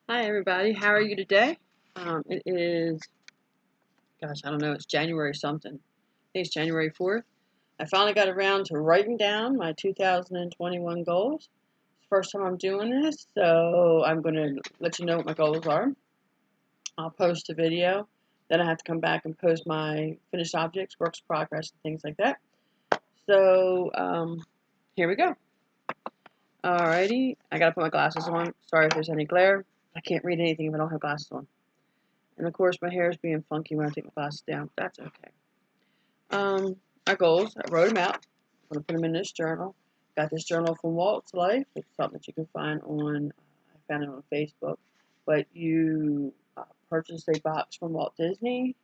Hi everybody, how are you today? It is, gosh, I don't know, it's January something. I think it's January 4th. I finally got around to writing down my 2021 goals. It's the first time I'm doing this, so I'm going to let you know what my goals are. I'll post a video. Then I have to come back and post my finished objects, works in progress, and things like that. So, here we go. Alrighty, I gotta put my glasses on. Sorry if there's any glare. I can't read anything if I don't have glasses on. And of course, my hair is being funky when I take my glasses down. But that's okay. My goals, I wrote them out. I'm going to put them in this journal. Got this journal from Walt's Life. It's something that you can find on, I found it on Facebook. But you purchase a box from Walt Disney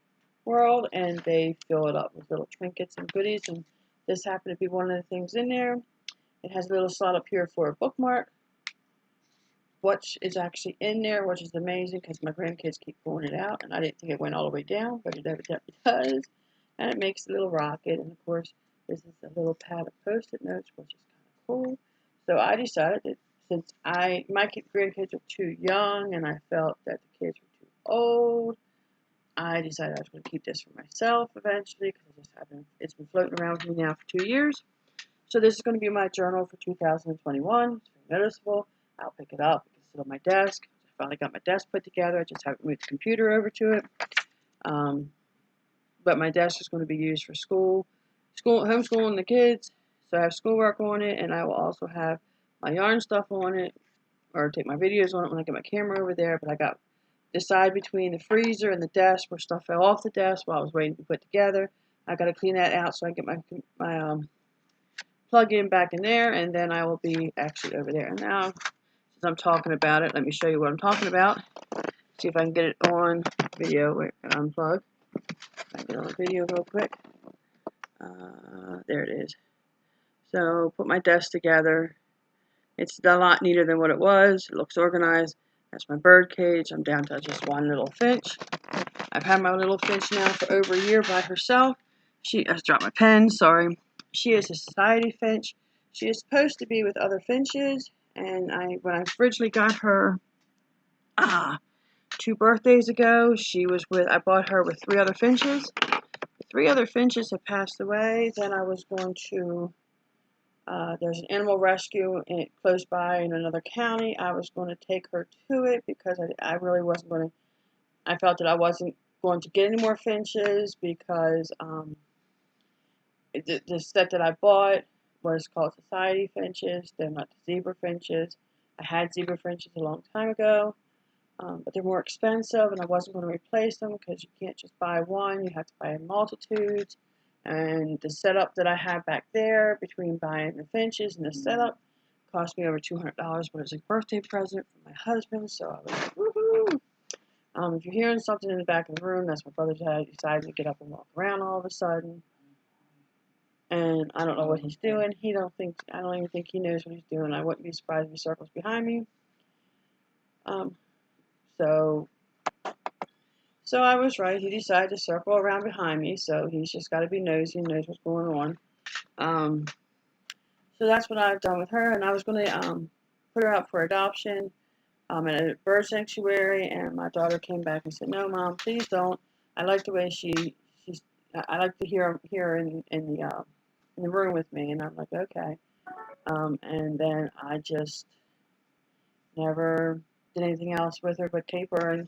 World and they fill it up with little trinkets and goodies. And this happened to be one of the things in there. It has a little slot up here for a bookmark, which is actually in there, which is amazing because my grandkids keep pulling it out, and I didn't think it went all the way down, but it evidently does. And it makes a little rocket, and of course, this is a little pad of post-it notes, which is kind of cool. So I decided that since my grandkids are too young, and I felt that the kids were too old, I decided I was going to keep this for myself eventually because it's been floating around with me now for 2 years. So this is going to be my journal for 2021. It's very noticeable. I'll pick it up. It's still on my desk. I finally got my desk put together. I just haven't moved the computer over to it. But my desk is going to be used for homeschooling the kids. So I have schoolwork on it, and I will also have my yarn stuff on it, or take my videos on it when I get my camera over there. But I got decide between the freezer and the desk where stuff fell off the desk while I was waiting to be put together. I got to clean that out so I get my plug in back in there, and then I will be actually over there. And now, since I'm talking about it, let me show you what I'm talking about. See if I can get it on video. Wait, unplug. I get on the video real quick. There it is. So, put my desk together. It's a lot neater than what it was. It looks organized. That's my bird cage. I'm down to just one little finch. I've had my little finch now for over a year by herself. I just dropped my pen, sorry. She is a society finch. She is supposed to be with other finches, and when I originally got her 2 birthdays ago, I bought her with 3 other finches. The 3 other finches have passed away. Then I was going to, there's an animal rescue close by in another county. I was going to take her to it because I really wasn't going to, I felt that I wasn't going to get any more finches because the set that I bought was called Society Finches. They're not the zebra finches. I had zebra finches a long time ago, but they're more expensive, and I wasn't going to replace them because you can't just buy one. You have to buy multitudes. And the setup that I have back there, between buying the finches and the setup, cost me over $200, but it was a birthday present from my husband, so I was like, woohoo! If you're hearing something in the back of the room, that's my brother decided to get up and walk around all of a sudden. And I don't know what he's doing. I don't even think he knows what he's doing. I wouldn't be surprised if he circles behind me. So I was right. He decided to circle around behind me. So he's just got to be nosy and knows what's going on. So that's what I've done with her. And I was going to put her up for adoption at a bird sanctuary. And my daughter came back and said, "No, Mom, please don't. I like the way I like to hear her in the room with me." And I'm like, "Okay." And then I just never did anything else with her but keep her. And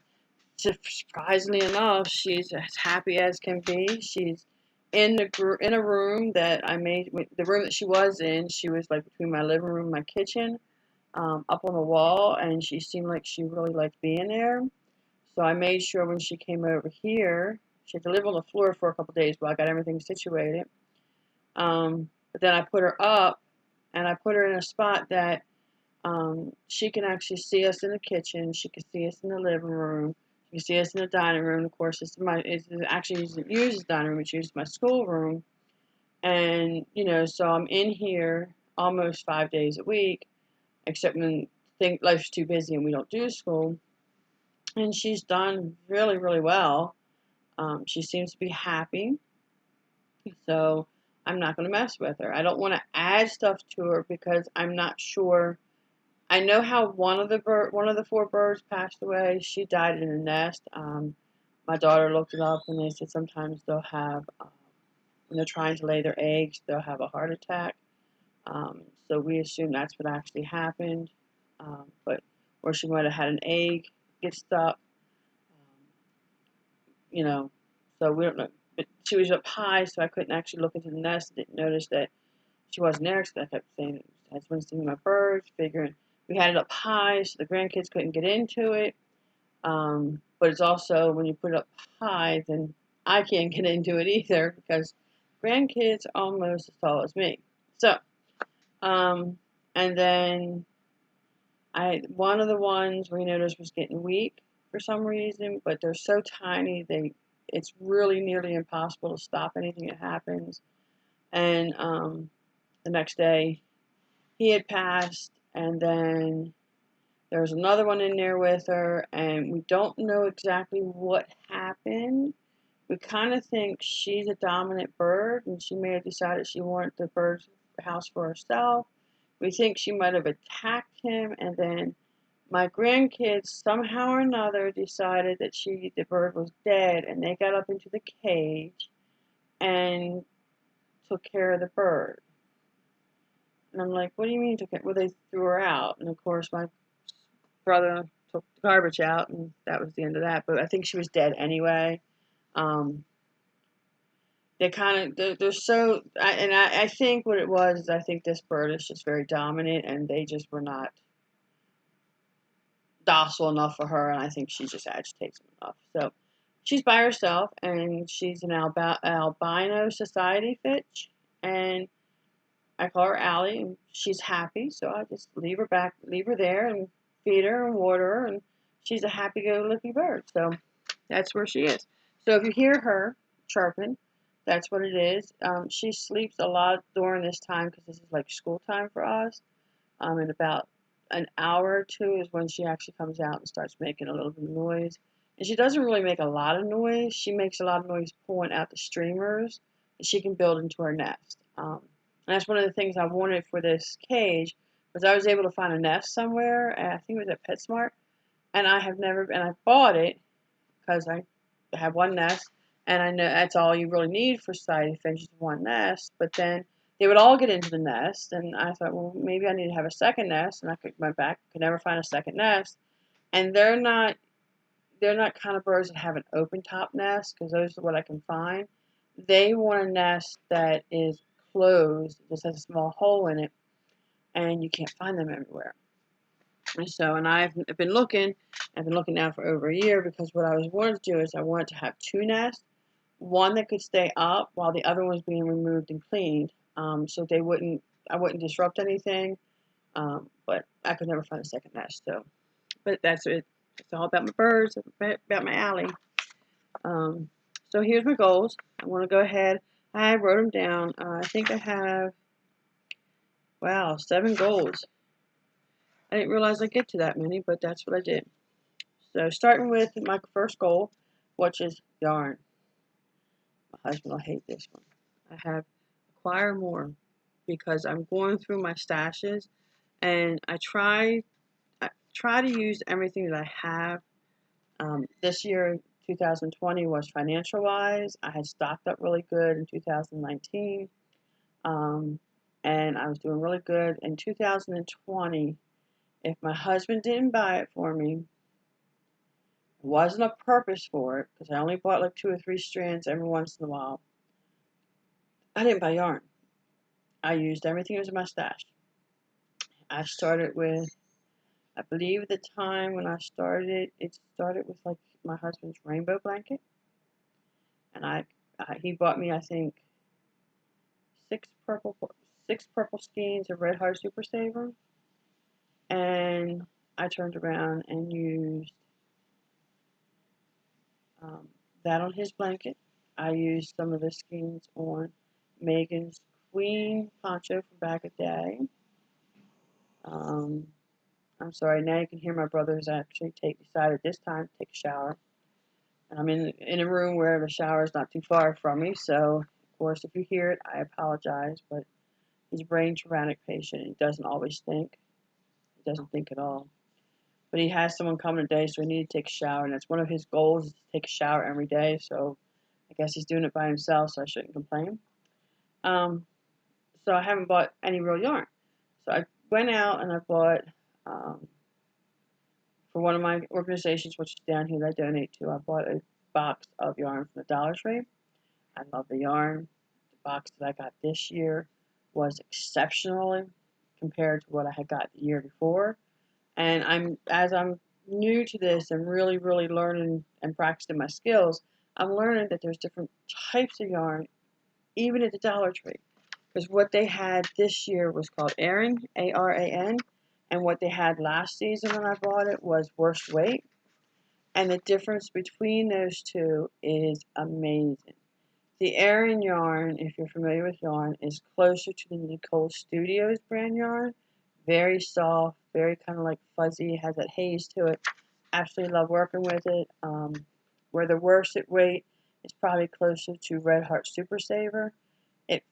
surprisingly enough, she's as happy as can be. She's in a room that I made. The room that she was in, she was like between my living room and my kitchen, up on the wall, and she seemed like she really liked being there. So I made sure when she came over here, she had to live on the floor for a couple days while I got everything situated. But then I put her up, and I put her in a spot that she can actually see us in the kitchen. She can see us in the living room. She can see us in the dining room. Of course, it actually isn't used as dining room. It's used as my school room. And, so I'm in here almost 5 days a week, except when life's too busy and we don't do school. And she's done really, really well. She seems to be happy. So I'm not going to mess with her. I don't want to add stuff to her because I'm not sure. I know how one of the four birds passed away. She died in a nest. My daughter looked it up, and they said sometimes they'll have, when they're trying to lay their eggs, they'll have a heart attack. So we assume that's what actually happened. But or she might have had an egg get stuck. You know, so we don't know. But she was up high, so I couldn't actually look into the nest. I didn't notice that she wasn't there because I kept saying I was seeing my birds, figuring we had it up high, so the grandkids couldn't get into it. But it's also when you put it up high, then I can't get into it either because grandkids are almost as tall as me. So, and then one of the ones we noticed was getting weak for some reason, but they're so tiny it's really nearly impossible to stop anything that happens. And the next day he had passed, and then there was another one in there with her, and we don't know exactly what happened. We kind of think she's a dominant bird, and she may have decided she wanted the bird's house for herself. We think she might have attacked him, and then my grandkids somehow or another decided that the bird was dead, and they got up into the cage and took care of the bird. And I'm like, what do you mean took it? Well, they threw her out, and of course my brother took the garbage out, and that was the end of that. But I think she was dead anyway. They kind of they're so, I think what it was is I think this bird is just very dominant, and they just were not docile enough for her, and I think she just agitates them enough. So she's by herself, and she's an albino society fitch, and I call her Allie, and she's happy, so I just leave her there, and feed her and water her, and she's a happy-go-lucky bird. So that's where she is. So if you hear her chirping, that's what it is. She sleeps a lot during this time because this is like school time for us. In about an hour or two is when she actually comes out and starts making a little bit of noise. And she doesn't really make a lot of noise. She makes a lot of noise pulling out the streamers that she can build into her nest. And that's one of the things I wanted for this cage, was I was able to find a nest somewhere. I think it was at PetSmart, and I bought it because I have one nest, and I know that's all you really need for society finches, one nest. But then they would all get into the nest, and I thought, well, maybe I need to have a second nest, and I went back, could never find a second nest. And they're not kind of birds that have an open top nest, because those are what I can find. They want a nest that is closed, just has a small hole in it, and you can't find them everywhere. And so, and I've been looking now for over a year, because what I was wanting to do is I wanted to have two nests, one that could stay up while the other one was being removed and cleaned, so I wouldn't disrupt anything, but I could never find a second nest. So, but that's it. It's all about my birds, about my alley. So here's my goals. I want to go ahead. I wrote them down. I think I have, wow, 7 goals. I didn't realize I'd get to that many, but that's what I did. So starting with my first goal, which is yarn. My husband will hate this one. I have acquire more, because I'm going through my stashes, and I try to use everything that I have. This year, 2020, was financial wise. I had stocked up really good in 2019, and I was doing really good in 2020. If my husband didn't buy it for me, it wasn't a purpose for it, because I only bought like 2 or 3 strands every once in a while. I didn't buy yarn. I used everything that was in my stash. I started with, I believe at the time when I started it started with like my husband's rainbow blanket. And he bought me, I think, 6 purple skeins of Red Heart Super Saver. And I turned around and used that on his blanket. I used some of the skeins on Megan's Queen poncho from back a day. I'm sorry, now you can hear my brother's actually decided this time to take a shower. And I'm in a room where the shower is not too far from me, so of course if you hear it, I apologize, but he's a brain traumatic patient and he doesn't always think. He doesn't think at all. But he has someone coming today, so he needs to take a shower, and that's one of his goals, is to take a shower every day. So I guess he's doing it by himself, so I shouldn't complain. So I haven't bought any real yarn. So I went out and I bought, for one of my organizations, which is down here that I donate to, I bought a box of yarn from the Dollar Tree. I love the yarn. The box that I got this year was exceptional compared to what I had got the year before. And as I'm new to this and really, really learning and practicing my skills, I'm learning that there's different types of yarn, even at the Dollar Tree. Because what they had this year was called Aran, A-R-A-N, and what they had last season when I bought it was worst weight. And the difference between those two is amazing. The Aran yarn, if you're familiar with yarn, is closer to the Nicole Studios brand yarn. Very soft, very kind of like fuzzy, has that haze to it. Absolutely love working with it. Where the worst weight is probably closer to Red Heart Super Saver. It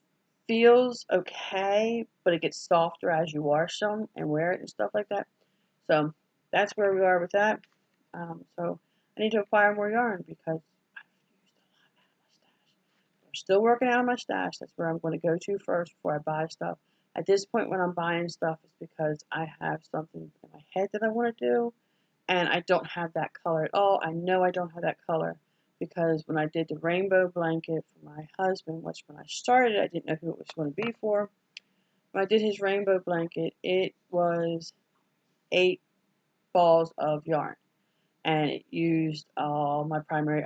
feels okay, but it gets softer as you wash them and wear it and stuff like that. So that's where we are with that. So I need to acquire more yarn because I've used a lot out of my stash. I'm still working out of my stash. That's where I'm going to go to first before I buy stuff. At this point when I'm buying stuff, it's because I have something in my head that I want to do, and I don't have that color at all. I know I don't have that color because when I did the rainbow blanket for my husband, which when I started, I didn't know who it was going to be for. When I did his rainbow blanket, it was 8 balls of yarn, and it used all my colors,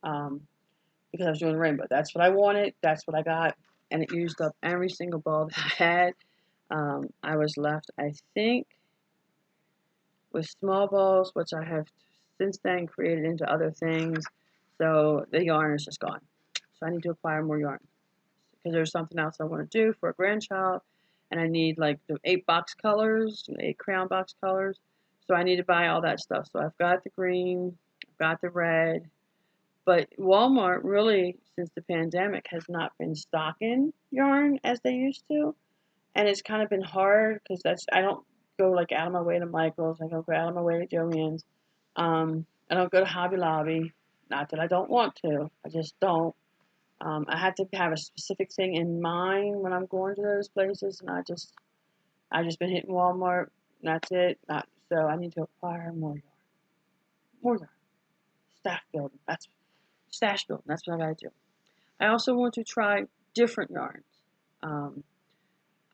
because I was doing the rainbow. That's what I wanted. That's what I got, and it used up every single ball that I had. I was left, I think, with small balls, which I have since then created into other things. So the yarn is just gone. So I need to acquire more yarn because there's something else I want to do for a grandchild, and I need like the 8 box colors, 8 crayon box colors. So I need to buy all that stuff. So I've got the green, I've got the red, but Walmart really, since the pandemic, has not been stocking yarn as they used to, and it's kind of been hard because I don't go like out of my way to Michael's. I don't go out of my way to Joann's. I don't go to Hobby Lobby. Not that I don't want to. I just don't. I have to have a specific thing in mind when I'm going to those places, and I just been hitting Walmart. And that's it. So I need to acquire more yarn. More yarn. Stash building. That's what I gotta do. I also want to try different yarns.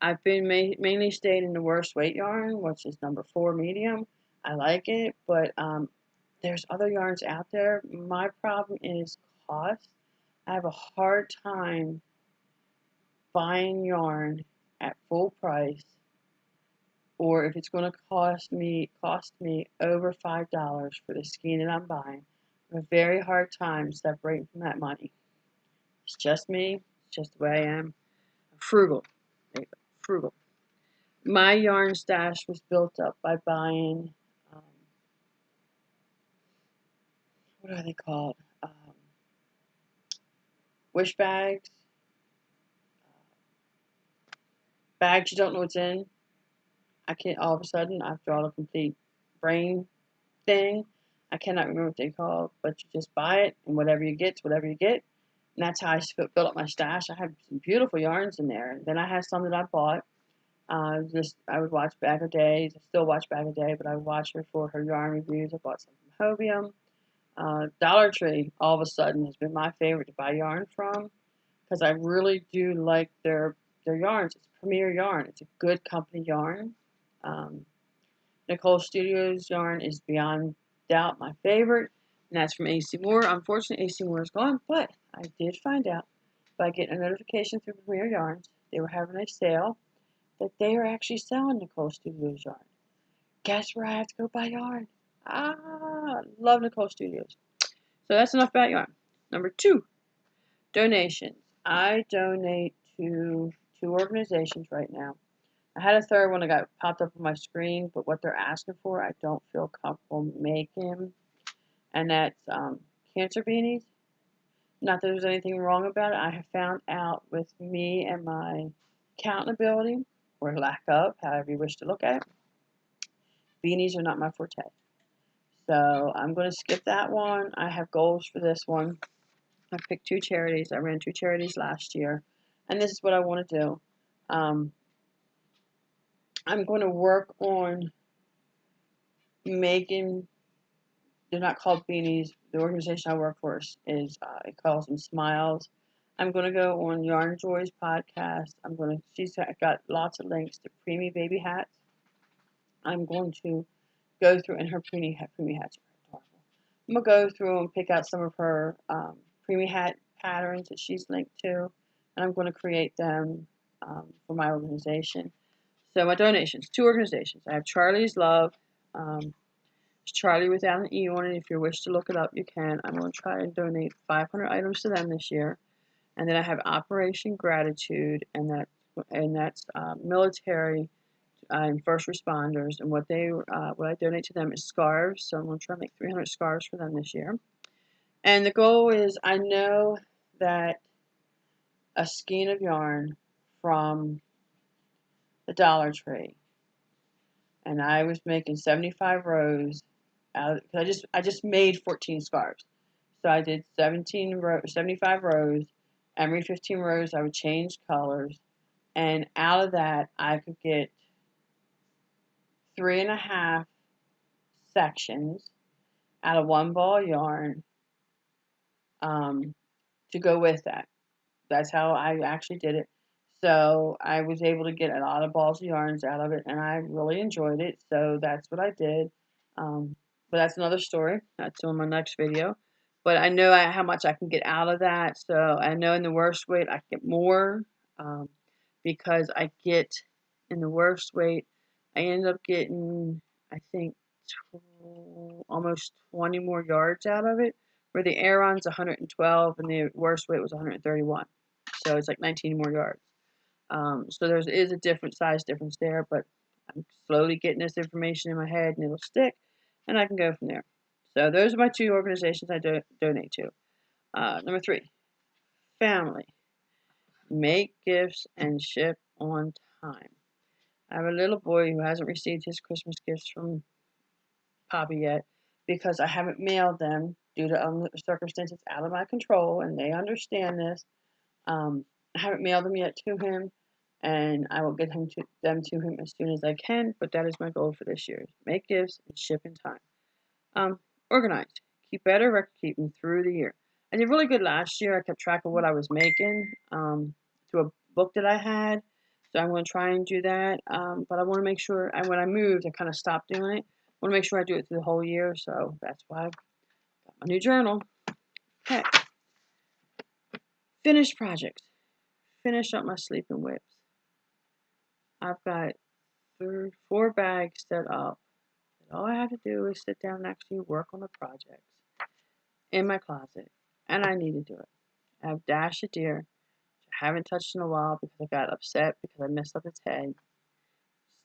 I've been mainly stayed in the worst weight yarn, which is number 4 medium. I like it, but there's other yarns out there. My problem is cost. I have a hard time buying yarn at full price, or if it's going to cost me over $5 for the skein that I'm buying. I have a very hard time separating from that money. It's just me. It's just the way I am. I'm frugal. Frugal. My yarn stash was built up by buying, what are they called? Wish bags. Bags you don't know what's in. I can't, all of a sudden, I've drawn a complete brain thing. I cannot remember what they're called, but you just buy it, and whatever you get's whatever you get. And that's how I built up my stash. I have some beautiful yarns in there. Then I have some that I bought. I would watch Bag of Days. I still watch Bag of Day, but I would watch her for her yarn reviews. I bought some from Hobium. Dollar Tree, all of a sudden, has been my favorite to buy yarn from because I really do like their yarns. It's Premier Yarn. It's a good company yarn. Nicole Studios yarn is beyond doubt my favorite, and that's from AC Moore. Unfortunately, AC Moore is gone, but I did find out by getting a notification through Premier Yarns they were having a sale that they are actually selling Nicole Studios yarn. Guess where I have to go buy yarn? Love Nicole Studios. So that's enough about yarn. Number 2, donations. I donate to 2 organizations right now. I had a third one that got popped up on my screen, but what they're asking for, I don't feel comfortable making. And that's cancer beanies. Not that there's anything wrong about it. I have found out with me and my counting ability or lack of, however you wish to look at it. Beanies are not my forte. So I'm going to skip that one. I have goals for this one. I picked 2 charities. I ran 2 charities last year. And this is what I want to do. I'm going to work on making, they're not called beanies. The organization I work for is it calls them Smiles. I'm going to go on Yarn Joy's podcast. She's got lots of links to preemie baby hats. I'm going to go through, and her preemie hats are adorable. I'm going to go through and pick out some of her preemie hat patterns that she's linked to, and I'm going to create them for my organization. So my donations, 2 organizations. I have Charlie's Love. It's Charlie without an E on it. If you wish to look it up, you can. I'm going to try and donate 500 items to them this year. And then I have Operation Gratitude, and that's military and first responders. And what I donate to them is scarves. So I'm going to try and make 300 scarves for them this year. And the goal is, I know that a skein of yarn from the Dollar Tree, and I was making 75 rows out of, because I just made 14 scarves. So I did 75 rows. Every 15 rows I would change colors, and out of that I could get 3.5 sections out of 1 ball of yarn to go with that. That's how I actually did it. So I was able to get a lot of balls of yarns out of it, and I really enjoyed it. So that's what I did. But that's another story. That's on my next video. But I know how much I can get out of that. So I know in the worst weight I can get more, because I get, in the worst weight, I end up getting, I think, almost 20 more yards out of it, where the Aeron's 112 and the worst weight was 131. So it's like 19 more yards. So there is a different size difference there, but I'm slowly getting this information in my head, and it'll stick, and I can go from there. So those are my 2 organizations I donate to. Number 3, family. Make gifts and ship on time. I have a little boy who hasn't received his Christmas gifts from Poppy yet, because I haven't mailed them due to circumstances out of my control, and they understand this. I haven't mailed them yet to him, and I will get them to him as soon as I can, but that is my goal for this year. Make gifts and ship in time. Organized. Keep better record keeping through the year. I did really good last year. I kept track of what I was making through a book that I had, so I'm going to try and do that, but I want to make sure, and when I moved, I kind of stopped doing it. I want to make sure I do it through the whole year, so that's why I've got my new journal. Okay. Finished projects. Finish up my sleeping whips. I've got 4 bags set up. All I have to do is sit down and actually work on the projects in my closet, and I need to do it. I have Dash a Deer, which I haven't touched in a while because I got upset because I messed up its head.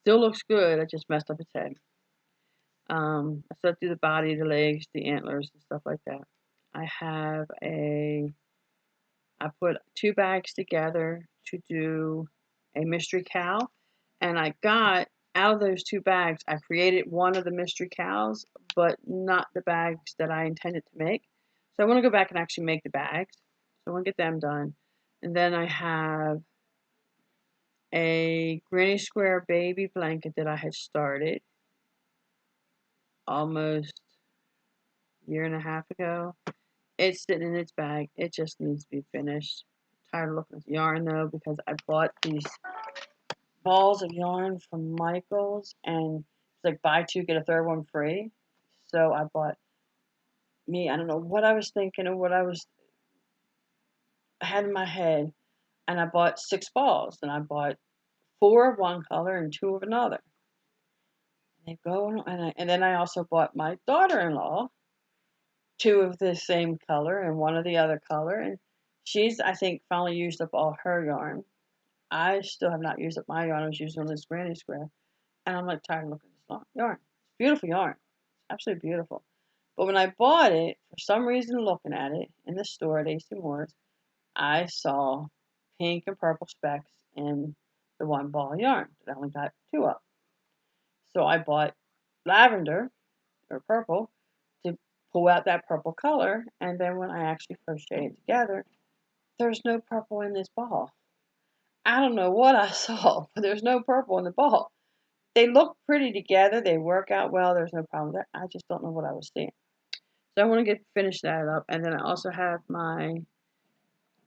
Still looks good, I just messed up its head. I set through the body, the legs, the antlers, and stuff like that. I put 2 bags together to do a mystery cow, and I got, out of those 2 bags, I created one of the mystery cows, but not the bags that I intended to make. So I want to go back and actually make the bags. So I want to get them done. And then I have a Granny Square baby blanket that I had started almost a year and a half ago. It's sitting in its bag. It just needs to be finished. I'm tired of looking at the yarn though, because I bought these balls of yarn from Michael's, and it's like buy 2 get a 3rd one free. So I bought I don't know what I was thinking or what I had in my head, and I bought 6 balls, and I bought 4 of one color and 2 of another. They go, and then I also bought my daughter-in-law 2 of the same color and 1 of the other color, and she's, I think, finally used up all her yarn. I still have not used up my yarn. I was using on this Granny Square, and I'm like tired of looking at this yarn. It's beautiful yarn. It's absolutely beautiful. But when I bought it, for some reason looking at it in the store at AC Moore's, I saw pink and purple specks in the one ball of yarn. I only got 2 of. So I bought lavender or purple to pull out that purple color, and then when I actually crochet it together, there's no purple in this ball. I don't know what I saw, but there's no purple in the ball. They look pretty together. They work out well. There's no problem with that. I just don't know what I was seeing. So I want to finish that up, and then I also have my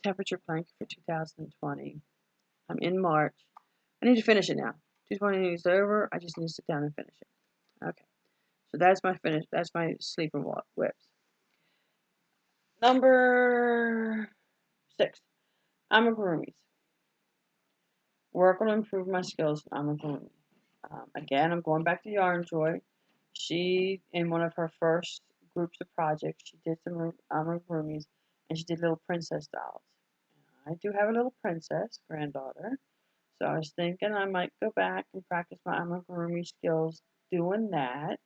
temperature plank for 2020. I'm in March. I need to finish it now. 220 is over. I just need to sit down and finish it. Okay. So that's my finish. That's my sleeper whips. Number 6. Amigurumis. Work on improving my skills in amigurumi. Again, I'm going back to Yarn Joy. She, in one of her first groups of projects, she did some amigurumis, and she did little princess dolls. I do have a little princess granddaughter, so I was thinking I might go back and practice my amigurumi skills doing that,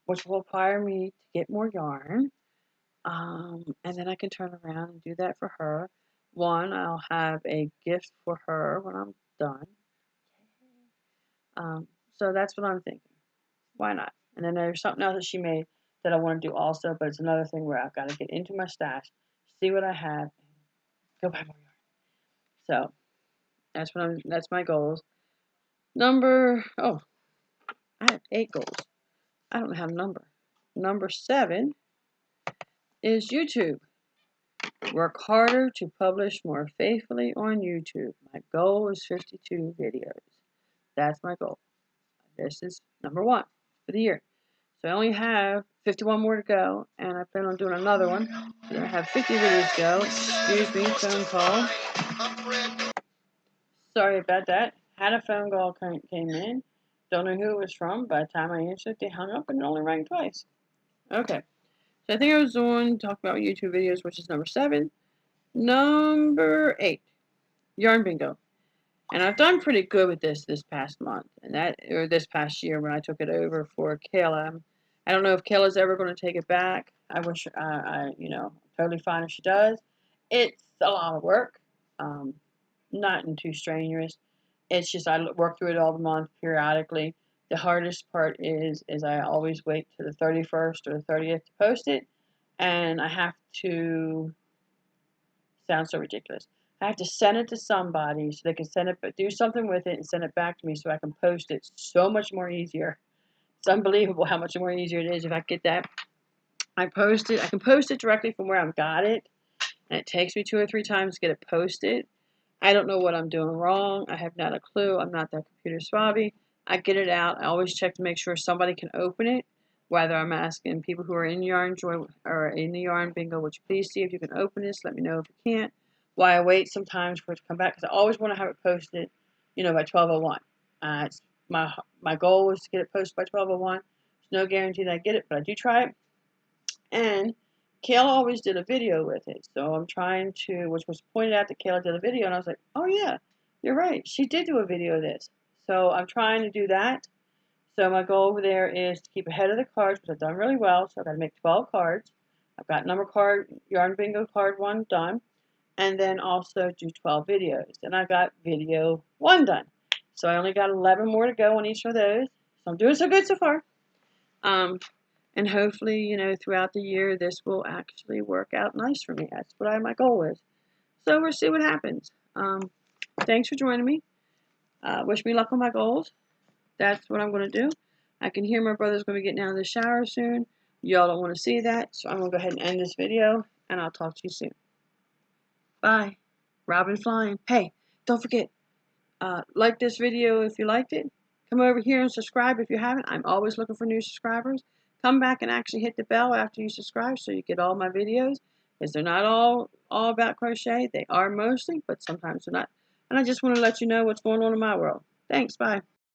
which will require me to get more yarn, and then I can turn around and do that for her. One, I'll have a gift for her when I'm done. So that's what I'm thinking. Why not? And then there's something else that she made that I want to do also, but it's another thing where I've got to get into my stash, see what I have, and go buy more yarn. So that's my goals. I have 8 goals. I don't have a number. Number 7 is YouTube. Work harder to publish more faithfully on YouTube. My goal is 52 videos. That's my goal. This is number 1 for the year. So I only have 51 more to go, and I plan on doing another one. So I have 50 videos to go. Excuse me, phone call. Sorry about that. Had a phone call came in. Don't know who it was from. By the time I answered, they hung up and it only rang twice. Okay. So I think I was doing talk about YouTube videos, which is number 7. Number 8, Yarn Bingo. And I've done pretty good with this past month, or this past year when I took it over for Kayla. I don't know if Kayla's ever going to take it back. I wish, totally fine if she does. It's a lot of work, nothing too strenuous. It's just I work through it all the month periodically. The hardest part is I always wait to the 31st or the 30th to post it, and I have to. Sounds so ridiculous. I have to send it to somebody so they can send it, but do something with it and send it back to me so I can post it. So much more easier. It's unbelievable how much more easier it is if I get that. I can post it directly from where I've got it, and it takes me 2 or 3 times to get it posted. I don't know what I'm doing wrong. I have not a clue. I'm not that computer savvy. I get it out. I always check to make sure somebody can open it. Whether I'm asking people who are in Yarn Joy or in the Yarn Bingo, would you please see if you can open this? Let me know if you can't. Why I wait sometimes for it to come back, because I always want to have it posted, by 12:01. It's my goal is to get it posted by 12:01. There's no guarantee that I get it, but I do try it. And Kayla always did a video with it, so I'm trying to, which was pointed out that Kayla did a video, and I was like, oh yeah, you're right, she did do a video of this. So I'm trying to do that. So my goal over there is to keep ahead of the cards, which I've done really well. So I've got to make 12 cards. I've got Yarn Bingo card 1 done, and then also do 12 videos. And I got video 1 done. So I only got 11 more to go on each of those. So I'm doing so good so far. And hopefully, throughout the year, this will actually work out nice for me. That's what my goal is. So we'll see what happens. Thanks for joining me. Wish me luck on my goals. That's what I'm going to do. I can hear my brother's going to be getting out of the shower soon. Y'all don't want to see that, so I'm going to go ahead and end this video, and I'll talk to you soon. Bye. Robinflying. Hey, don't forget, like this video if you liked it. Come over here and subscribe if you haven't. I'm always looking for new subscribers. Come back and actually hit the bell after you subscribe so you get all my videos, because they're not all about crochet. They are mostly, but sometimes they're not. And I just want to let you know what's going on in my world. Thanks. Bye.